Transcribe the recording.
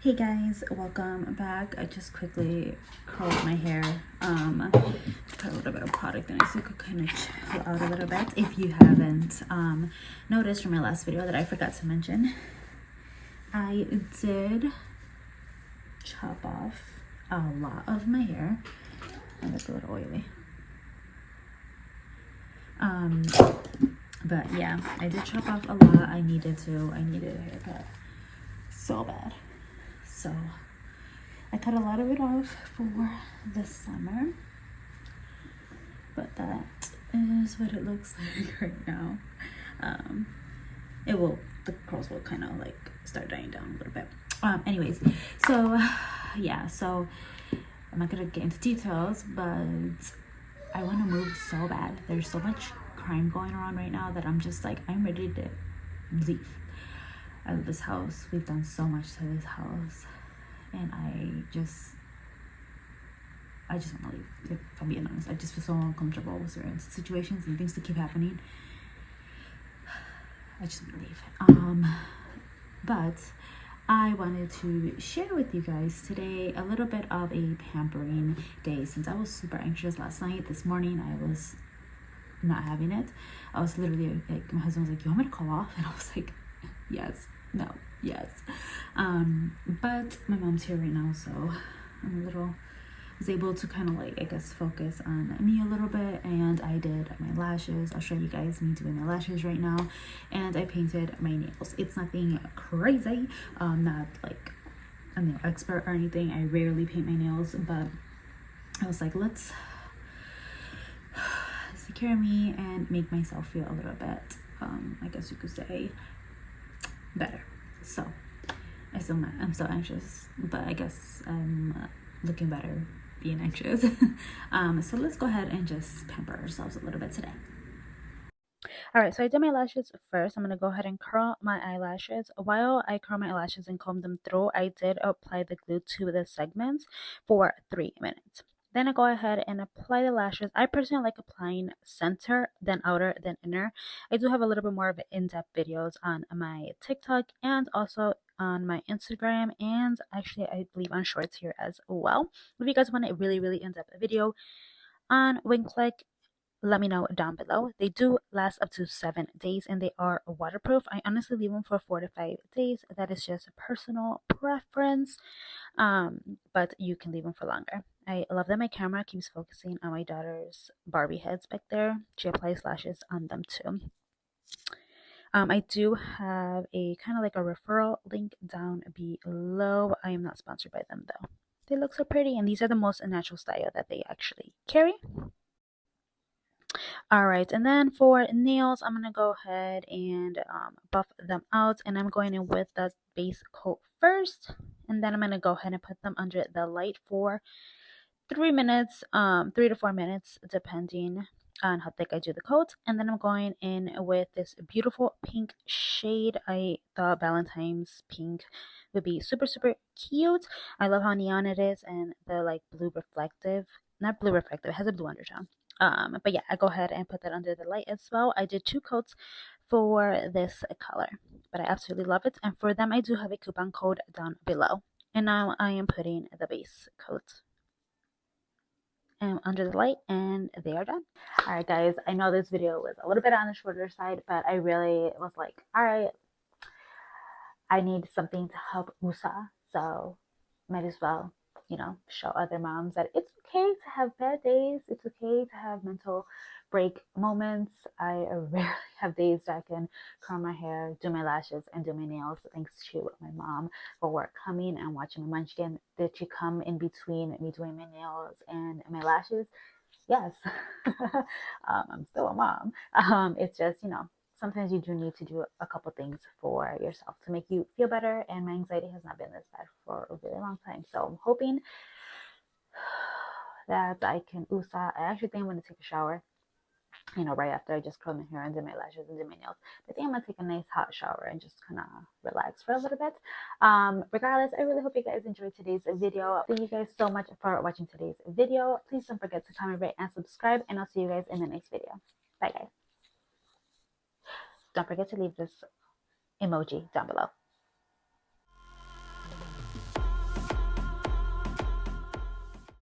Hey guys, welcome back. I just quickly curled my hair. Put a little bit of product in it so it could kind of chill out a little bit. If you haven't noticed from my last video that I forgot to mention, I did chop off a lot of my hair. I look a little oily. But yeah, I did chop off a lot. I needed a haircut so bad. So I cut a lot of it off for the summer, but that is what it looks like right now. The curls will kind of like start dying down a little bit. Anyways, so yeah, so I'm not gonna get into details, but I want to move so bad. There's so much crime going around right now that I'm just like, I'm ready to leave out of this house. We've done so much to this house, and I just want to leave. If I'm being honest, I just feel so uncomfortable with certain situations and things that keep happening. I just want to leave. But I wanted to share with you guys today a little bit of a pampering day. Since I was super anxious last night, this morning I was not having it. I was literally like, my husband was like, "You want me to call off?" And I was like, yes, no, yes. But my mom's here right now, so was able to kind of like, I guess, focus on me a little bit. And I did my lashes. I'll show you guys me doing my lashes right now. And I painted my nails. It's nothing crazy. Not like a nail expert or anything. I rarely paint my nails, but I was like, let's secure me and make myself feel a little bit, I guess you could say, better. So I'm still anxious, but I guess I'm looking better being anxious. So let's go ahead and just pamper ourselves a little bit today. All right, so I did my lashes first. I'm going to go ahead and curl my eyelashes. While I curl my eyelashes and comb them through, I did apply the glue to the segments for 3 minutes. Then I go ahead and apply the lashes. I personally like applying center, then outer, then inner. I do have a little bit more of in-depth videos on my TikTok and also on my Instagram, and actually I believe on shorts here as well. If you guys want a really, really in-depth video on wing click, let me know down below. They do last up to 7 days and they are waterproof. I honestly leave them for 4 to 5 days. That is just a personal preference, but you can leave them for longer. I love that my camera keeps focusing on my daughter's Barbie heads back there. She applies lashes on them too. I do have a kind of like a referral link down below. I am not sponsored by them though. They look so pretty, and these are the most natural style that they actually carry. All right, and then for nails, I'm gonna go ahead and buff them out, and I'm going in with the base coat first, and then I'm gonna go ahead and put them under the light for 3 minutes, 3 to 4 minutes, depending on how thick I do the coat. And then I'm going in with this beautiful pink shade. I thought Valentine's pink would be super, super cute. I love how neon it is, and the like blue reflective, not blue reflective, it has a blue undertone. But yeah, I go ahead and put that under the light as well. I did 2 coats for this color, but I absolutely love it. And for them, I do have a coupon code down below. And now I am putting the base coat under the light, and they are done. All right, guys, I know this video was a little bit on the shorter side, but I really was like, all right, I need something to help Musa, so might as well, show other moms that it's okay to have bad days. It's okay to have mental break moments. I rarely have days that I can curl my hair, do my lashes, and do my nails, thanks to my mom for work coming and watching my munchkin. Did she come in between me doing my nails and my lashes? Yes. I'm still a mom. It's just, sometimes you do need to do a couple things for yourself to make you feel better, and my anxiety has not been this bad for a really long time. So I'm hoping that I can USA. I actually think I'm going to take a shower, right after I just curl my hair and do my lashes and do my nails. I think I'm going to take a nice hot shower and just kind of relax for a little bit. Regardless, I really hope you guys enjoyed today's video. Thank you guys so much for watching today's video. Please don't forget to comment, rate, and subscribe, and I'll see you guys in the next video. Bye, guys. Don't forget to leave this emoji down below.